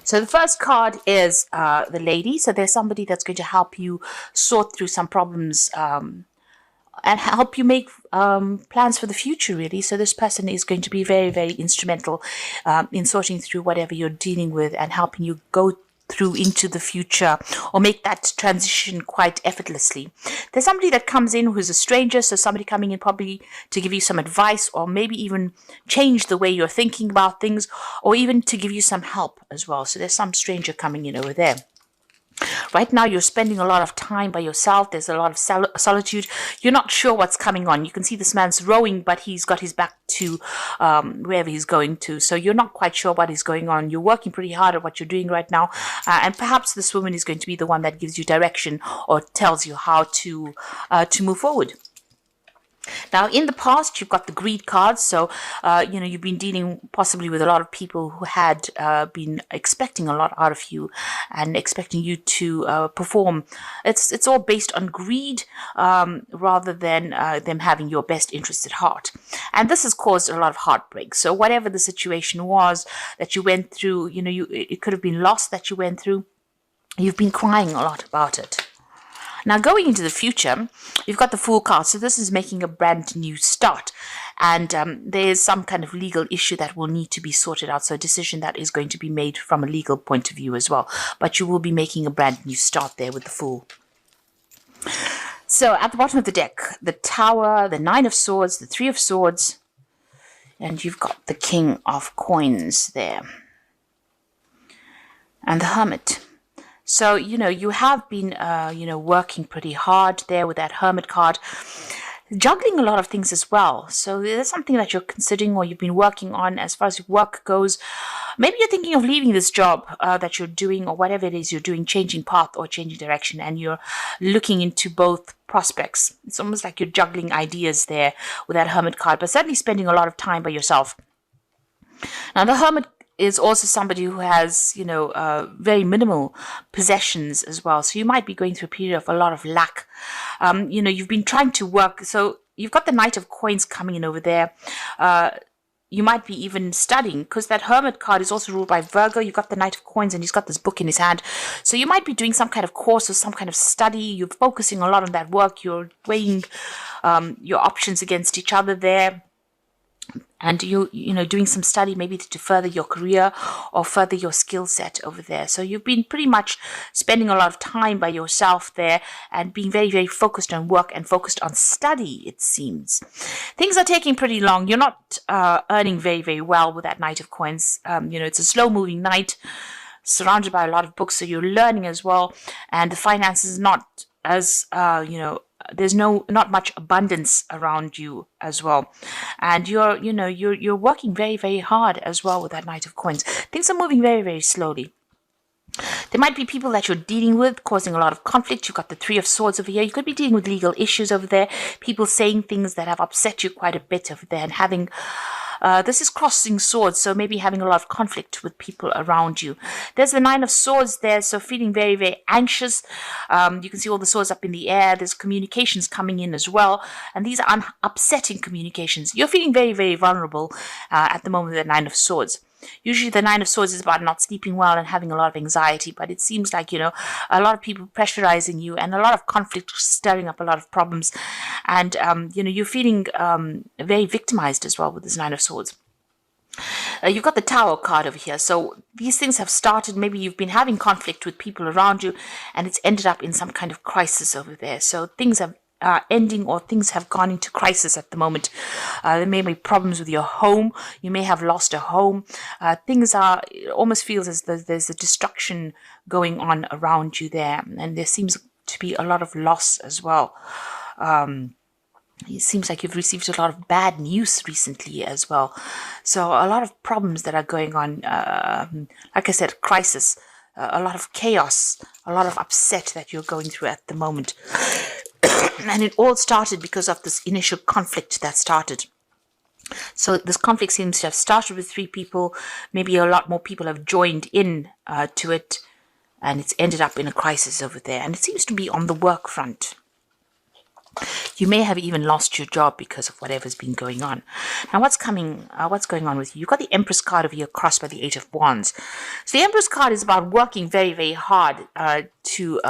So the first card is the lady. So there's somebody that's going to help you sort through some problems and help you make plans for the future, really. So this person is going to be very, very instrumental in sorting through whatever you're dealing with and helping you go through into the future or make that transition quite effortlessly. There's somebody that comes in who's a stranger, so somebody coming in probably to give you some advice or maybe even change the way you're thinking about things or even to give you some help as well. So there's some stranger coming in over there. Right now, you're spending a lot of time by yourself. There's a lot of solitude. You're not sure what's coming on. You can see this man's rowing, but he's got his back to wherever he's going to. So you're not quite sure what is going on. You're working pretty hard at what you're doing right now. And perhaps this woman is going to be the one that gives you direction or tells you how to move forward. Now, in the past, you've got the greed cards. So, you've been dealing possibly with a lot of people who had been expecting a lot out of you and expecting you to perform. It's all based on greed rather than them having your best interest at heart. And this has caused a lot of heartbreak. So whatever the situation was that you went through, it could have been loss that you went through. You've been crying a lot about it. Now, going into the future, you've got the Fool card. So this is making a brand new start. And there's some kind of legal issue that will need to be sorted out. So a decision that is going to be made from a legal point of view as well. But you will be making a brand new start there with the Fool. So at the bottom of the deck, the Tower, the Nine of Swords, the Three of Swords. And you've got the King of Coins there. And the Hermit. So, you have been, working pretty hard there with that Hermit card, juggling a lot of things as well. So there's something that you're considering or you've been working on as far as work goes. Maybe you're thinking of leaving this job that you're doing or whatever it is you're doing, changing path or changing direction, and you're looking into both prospects. It's almost like you're juggling ideas there with that Hermit card, but certainly spending a lot of time by yourself. Now, the Hermit is also somebody who has, very minimal possessions as well. So you might be going through a period of a lot of lack. You've been trying to work. So you've got the Knight of Coins coming in over there. You might be even studying because that Hermit card is also ruled by Virgo. You've got the Knight of Coins and he's got this book in his hand. So you might be doing some kind of course or some kind of study. You're focusing a lot on that work. You're weighing your options against each other there. And doing some study maybe to further your career or further your skill set over there. So you've been pretty much spending a lot of time by yourself there and being very, very focused on work and focused on study, it seems. Things are taking pretty long. You're not earning very, very well with that Knight of Coins. It's a slow-moving knight surrounded by a lot of books, so you're learning as well. And the finances is not as, there's not much abundance around you as well, and you're working very, very hard as well with that Knight of Coins. Things are moving very, very slowly. There might be people that you're dealing with causing a lot of conflict. You've got the Three of Swords over here. You could be dealing with legal issues over there. People saying things that have upset you quite a bit over there and having this is crossing swords, so maybe having a lot of conflict with people around you. There's the Nine of Swords there, so feeling very, very anxious. You can see all the swords up in the air. There's communications coming in as well, and these are upsetting communications. You're feeling very, very vulnerable at the moment with the Nine of Swords. Usually the Nine of Swords is about not sleeping well and having a lot of anxiety, but it seems like, a lot of people pressurizing you and a lot of conflict stirring up a lot of problems. And, you're feeling very victimized as well with this Nine of Swords. You've got the Tower card over here. So these things have started. Maybe you've been having conflict with people around you and it's ended up in some kind of crisis over there. So things have ending or things have gone into crisis at the moment. There may be problems with your home. You may have lost a home. It almost feels as though there's a destruction going on around you there. And there seems to be a lot of loss as well. It seems like you've received a lot of bad news recently as well. So a lot of problems that are going on. Like I said, crisis, a lot of chaos, a lot of upset that you're going through at the moment. And it all started because of this initial conflict that started. So this conflict seems to have started with 3 people. Maybe a lot more people have joined in to it. And it's ended up in a crisis over there. And it seems to be on the work front. You may have even lost your job because of whatever's been going on. Now, what's going on with you? You've got the Empress card over here crossed by the Eight of Wands. So the Empress card is about working very, very hard to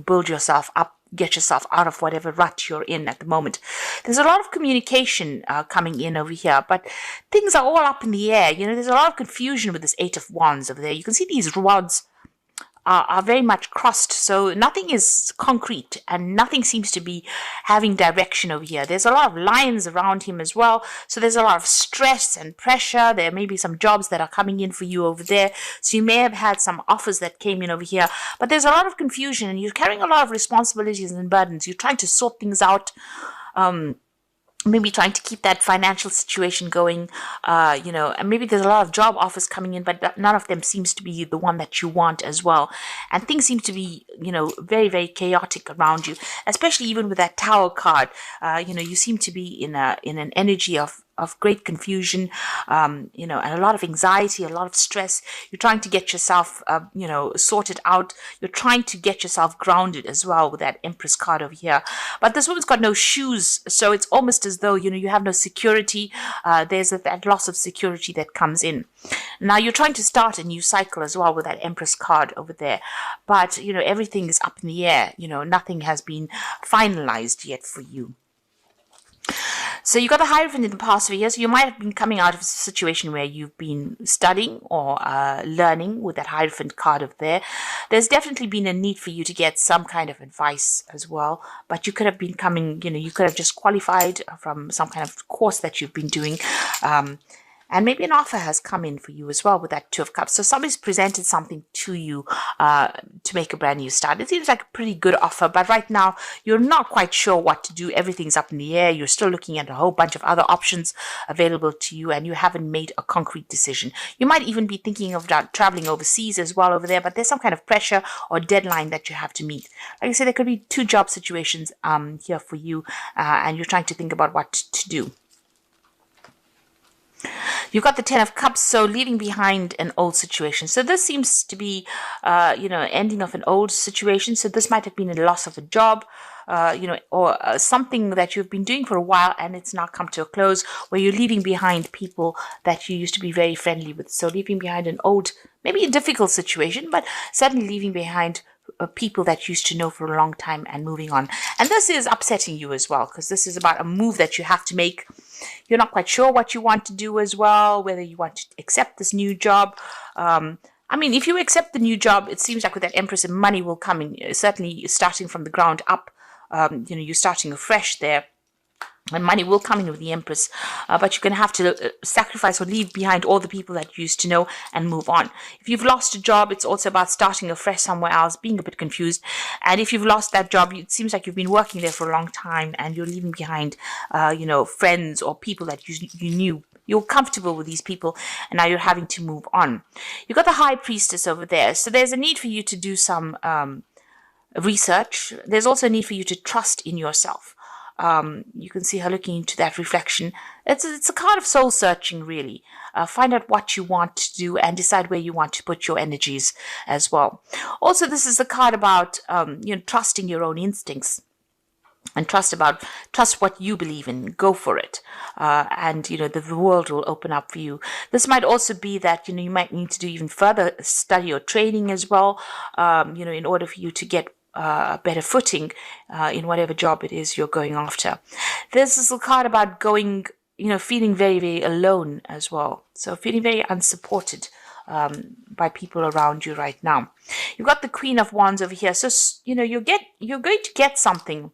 build yourself up, get yourself out of whatever rut you're in at the moment. There's a lot of communication coming in over here, but things are all up in the air. There's a lot of confusion with this Eight of Wands over there. You can see these rods are very much crossed, so nothing is concrete and nothing seems to be having direction over here. There's a lot of lions around him as well, so there's a lot of stress and pressure. There may be some jobs that are coming in for you over there, so you may have had some offers that came in over here, but there's a lot of confusion and you're carrying a lot of responsibilities and burdens. You're trying to sort things out, maybe trying to keep that financial situation going, and maybe there's a lot of job offers coming in, but none of them seems to be the one that you want as well. And things seem to be, very, very chaotic around you, especially even with that Tower card. You seem to be in an energy of great confusion, and a lot of anxiety, a lot of stress. You're trying to get yourself, sorted out. You're trying to get yourself grounded as well with that Empress card over here. But this woman's got no shoes, so it's almost as though, you have no security. There's that loss of security that comes in. Now you're trying to start a new cycle as well with that Empress card over there. But, everything is up in the air. Nothing has been finalized yet for you. So you got the Hierophant in the past few years. So you might have been coming out of a situation where you've been studying or learning with that Hierophant card over there. There's definitely been a need for you to get some kind of advice as well. But you could have been coming, you could have just qualified from some kind of course that you've been doing. And maybe an offer has come in for you as well with that Two of Cups. So somebody's presented something to you to make a brand new start. It seems like a pretty good offer, but right now you're not quite sure what to do. Everything's up in the air. You're still looking at a whole bunch of other options available to you, and you haven't made a concrete decision. You might even be thinking of traveling overseas as well over there, but there's some kind of pressure or deadline that you have to meet. Like I said, there could be two job situations here for you, and you're trying to think about what to do. You've got the Ten of Cups, so leaving behind an old situation. So this seems to be, ending of an old situation. So this might have been a loss of a job, or something that you've been doing for a while and it's now come to a close, where you're leaving behind people that you used to be very friendly with. So leaving behind an old, maybe a difficult situation, but certainly leaving behind people that you used to know for a long time and moving on. And this is upsetting you as well, because this is about a move that you have to make. You're not quite sure what you want to do as well, whether you want to accept this new job. If you accept the new job, it seems like with that Empress, money will come in, certainly starting from the ground up. You're starting afresh there. And money will come in with the Empress, but you're going to have to sacrifice or leave behind all the people that you used to know and move on. If you've lost a job, it's also about starting afresh somewhere else, being a bit confused. And if you've lost that job, it seems like you've been working there for a long time and you're leaving behind, friends or people that you knew. You're comfortable with these people and now you're having to move on. You've got the High Priestess over there. So there's a need for you to do some research. There's also a need for you to trust in yourself. You can see her looking into that reflection. It's a card of soul searching, really. Find out what you want to do and decide where you want to put your energies as well. Also, this is a card about trusting your own instincts and trust what you believe in. Go for it, and the world will open up for you. This might also be that you might need to do even further study or training as well. In order for you to get a better footing in whatever job it is you're going after. This is a card about going, feeling very, very alone as well. So feeling very unsupported by people around you right now. You've got the Queen of Wands over here. So, you're going to get something.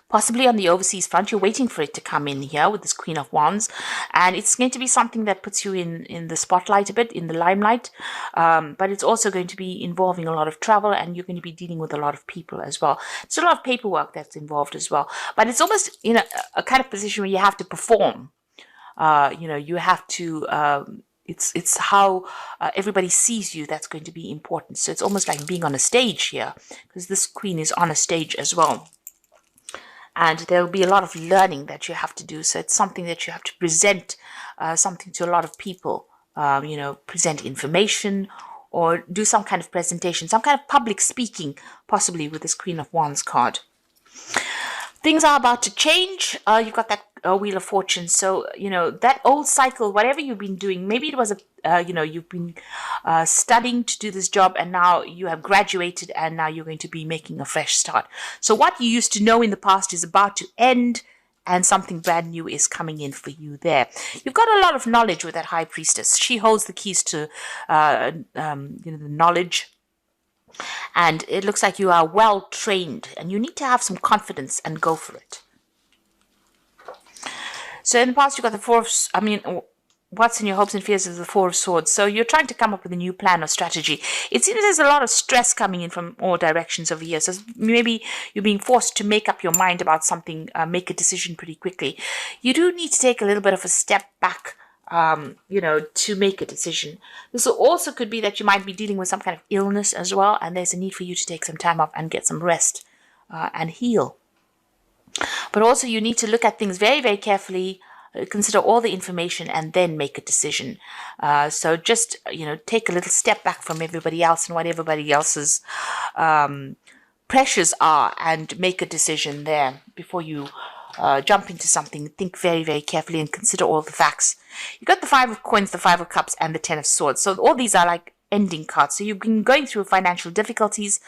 Possibly on the overseas front, you're waiting for it to come in here with this Queen of Wands. And it's going to be something that puts you in the spotlight a bit, in the limelight. But it's also going to be involving a lot of travel and you're going to be dealing with a lot of people as well. There's a lot of paperwork that's involved as well. But it's almost a kind of position where you have to perform. You have to... It's how everybody sees you that's going to be important. So it's almost like being on a stage here, because this queen is on a stage as well. And there will be a lot of learning that you have to do. So it's something that you have to present something to a lot of people, present information or do some kind of presentation, some kind of public speaking, possibly with this Queen of Wands card. Things are about to change. You've got that Wheel of Fortune. So, that old cycle, whatever you've been doing, maybe it was you've been studying to do this job, and now you have graduated, and now you're going to be making a fresh start. So what you used to know in the past is about to end, and something brand new is coming in for you there. You've got a lot of knowledge with that High Priestess. She holds the keys to the knowledge, and it looks like you are well trained, and you need to have some confidence and go for it. So in the past, you got the what's in your hopes and fears is the Four of Swords. So you're trying to come up with a new plan or strategy. It seems there's a lot of stress coming in from all directions over here. So maybe you're being forced to make up your mind about something, make a decision pretty quickly. You do need to take a little bit of a step back, to make a decision. This also could be that you might be dealing with some kind of illness as well, and there's a need for you to take some time off and get some rest and heal. But also you need to look at things very, very carefully, consider all the information, and then make a decision. So just, take a little step back from everybody else and what everybody else's pressures are, and make a decision there before you jump into something. Think very, very carefully and consider all the facts. You've got the Five of Coins, the Five of Cups, and the Ten of Swords. So all these are like ending cards. So you've been going through financial difficulties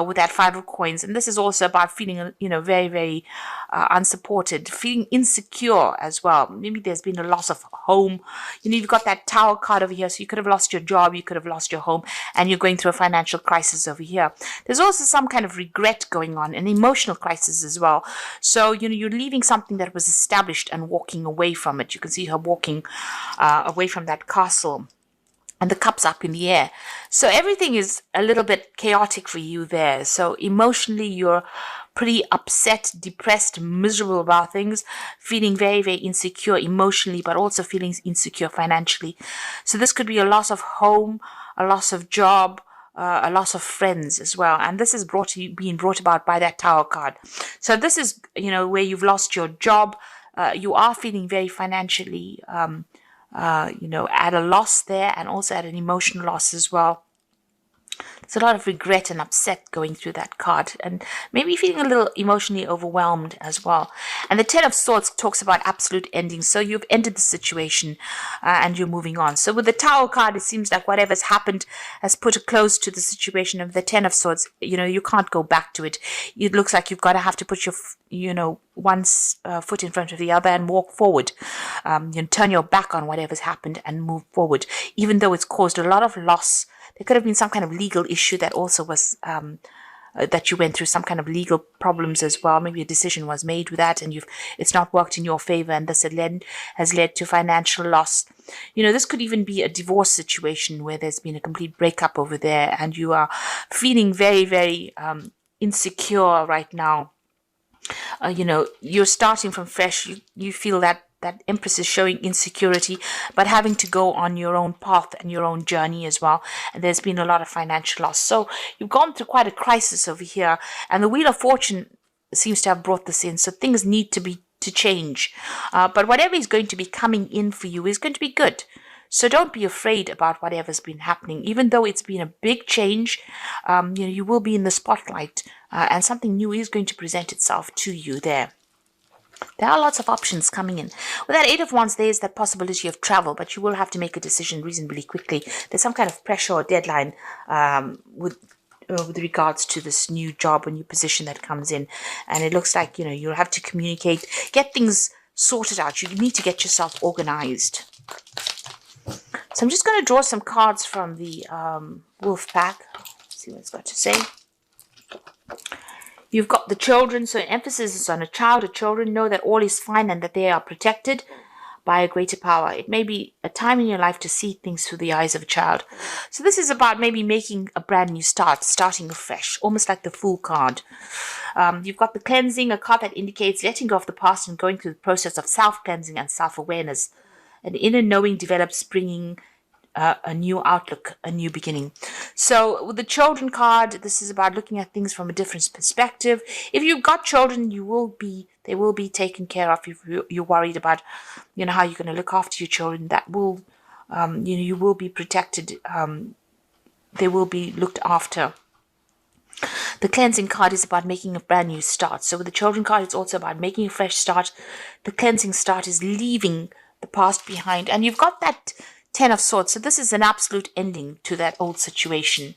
with that Five of Coins, and this is also about feeling, very, very unsupported, feeling insecure as well. Maybe there's been a loss of home. You've got that Tower card over here, so you could have lost your job, you could have lost your home, and you're going through a financial crisis over here. There's also some kind of regret going on, an emotional crisis as well. So, you're leaving something that was established and walking away from it. You can see her walking away from that castle, and the cups up in the air. So everything is a little bit chaotic for you there. So emotionally, you're pretty upset, depressed, miserable about things, feeling very, very insecure emotionally, but also feeling insecure financially. So this could be a loss of home, a loss of job, a loss of friends as well. And this is being brought about by that Tower card. So this is, where you've lost your job. You are feeling very financially at a loss there, and also at an emotional loss as well. There's a lot of regret and upset going through that card, and maybe feeling a little emotionally overwhelmed as well. And the Ten of Swords talks about absolute endings. So you've ended the situation and you're moving on. So with the Tower card, it seems like whatever's happened has put a close to the situation. Of the Ten of Swords, you can't go back to it. It looks like you've got to have to put your one foot in front of the other and walk forward. Turn your back on whatever's happened and move forward, even though it's caused a lot of loss. There could have been some kind of legal issue that also was that you went through, some kind of legal problems as well. Maybe a decision was made with that, and it's not worked in your favor, and this has led to financial loss. This could even be a divorce situation where there's been a complete breakup over there, and you are feeling very, very insecure right now. You're starting from fresh. You feel that Empress is showing insecurity, but having to go on your own path and your own journey as well. And there's been a lot of financial loss. So you've gone through quite a crisis over here. And the Wheel of Fortune seems to have brought this in. So things need to change. But whatever is going to be coming in for you is going to be good. So don't be afraid about whatever's been happening. Even though it's been a big change, you will be in the spotlight, and something new is going to present itself to you there. There are lots of options coming in. With that Eight of Wands, there is that possibility of travel, but you will have to make a decision reasonably quickly. There's some kind of pressure or deadline with regards to this new job or new position that comes in. And it looks like, you'll have to communicate, get things sorted out. You need to get yourself organized. So I'm just going to draw some cards from the Wolf Pack. See what it's got to say. You've got the children, so emphasis is on a child or children. Know that all is fine and that they are protected by a greater power. It may be a time in your life to see things through the eyes of a child. So this is about maybe making a brand new start, starting afresh, almost like the Fool card. You've got the Cleansing, a card that indicates letting go of the past and going through the process of self-cleansing and self-awareness. An inner knowing develops, bringing a new outlook, a new beginning. So with the Children card, this is about looking at things from a different perspective. If you've got children, they will be taken care of. If you're worried about, how you're going to look after your children, that will, you will be protected. They will be looked after. The cleansing card is about making a brand new start. So with the children card, it's also about making a fresh start. The cleansing start is leaving the past behind. And you've got that 10 of Swords. So this is an absolute ending to that old situation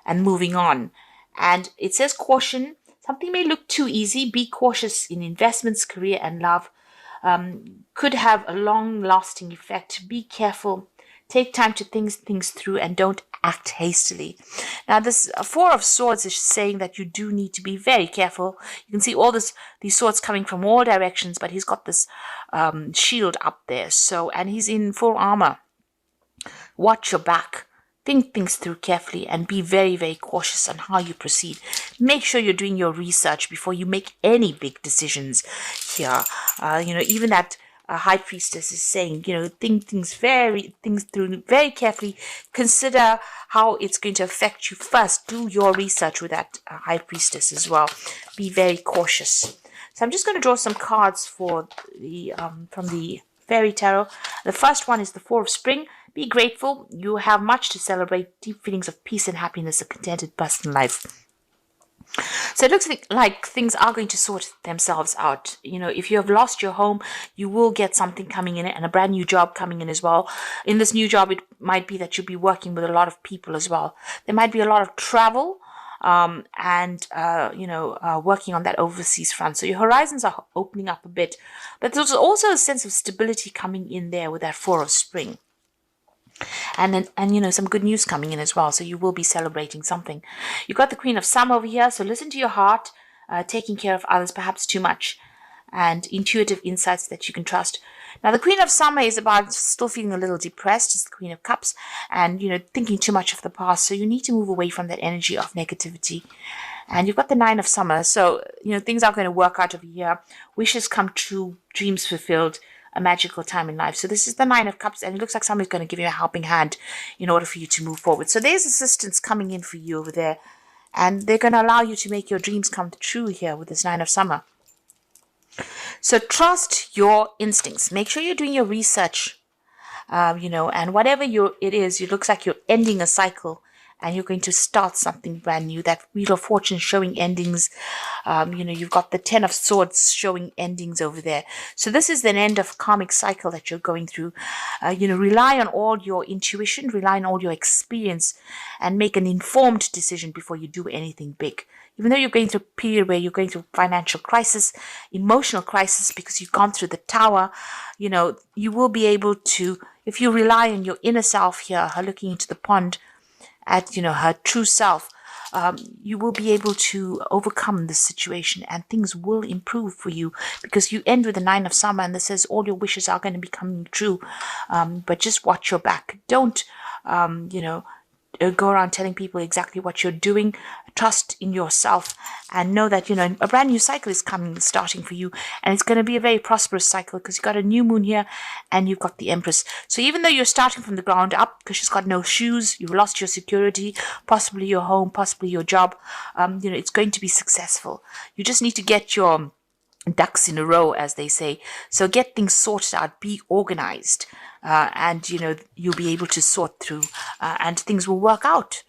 and moving on. And it says caution. Something may look too easy. Be cautious in investments, career, and love. Could have a long-lasting effect. Be careful. Take time to think things through and don't act hastily. Now, this Four of Swords is saying that you do need to be very careful. You can see all these swords coming from all directions, but he's got this shield up there. So, and he's in full armor. Watch your back. Think things through carefully and be very, very cautious on how you proceed. Make sure you're doing your research before you make any big decisions here. Even that High Priestess is saying, think things through very carefully. Consider how it's going to affect you first. Do your research with that High Priestess as well. Be very cautious. So I'm just going to draw some cards for the from the Fairy Tarot. The first one is the Four of Spring. Be grateful. You have much to celebrate. Deep feelings of peace and happiness, a contented personal life. So it looks like things are going to sort themselves out. If you have lost your home, you will get something coming in and a brand new job coming in as well. In this new job, it might be that you'll be working with a lot of people as well. There might be a lot of travel and working on that overseas front. So your horizons are opening up a bit. But there's also a sense of stability coming in there with that Four of Spring. And some good news coming in as well. So you will be celebrating something. You've got the Queen of Summer over here. So listen to your heart, taking care of others, perhaps too much, and intuitive insights that you can trust. Now, the Queen of Summer is about still feeling a little depressed. It's the Queen of Cups and, thinking too much of the past. So you need to move away from that energy of negativity. And you've got the Nine of Summer. So, things are going to work out over here. Wishes come true, dreams fulfilled. A magical time in life. So this is the Nine of Cups, and it looks like somebody's going to give you a helping hand in order for you to move forward. So there's assistance coming in for you over there, and they're going to allow you to make your dreams come true here with this Nine of Summer. So trust your instincts. Make sure you're doing your research, and whatever it is, it looks like you're ending a cycle and you're going to start something brand new. That Wheel of Fortune showing endings. You've got the Ten of Swords showing endings over there. So this is an end of karmic cycle that you're going through. Rely on all your intuition, rely on all your experience, and make an informed decision before you do anything big. Even though you're going through a period where you're going through financial crisis, emotional crisis, because you've gone through the Tower, you will be able to, if you rely on your inner self here, her looking into the pond, at her true self, you will be able to overcome this situation and things will improve for you, because you end with the Nine of Summer and this says all your wishes are going to be coming true, but just watch your back. Don't go around telling people exactly what you're doing. Trust in yourself and know that a brand new cycle is starting for you, and it's going to be a very prosperous cycle because you've got a new moon here and you've got the Empress. So even though you're starting from the ground up because she's got no shoes, you've lost your security, possibly your home, possibly your job, it's going to be successful. You just need to get your ducks in a row, as they say. So get things sorted out, be organized, and you'll be able to sort through, and things will work out.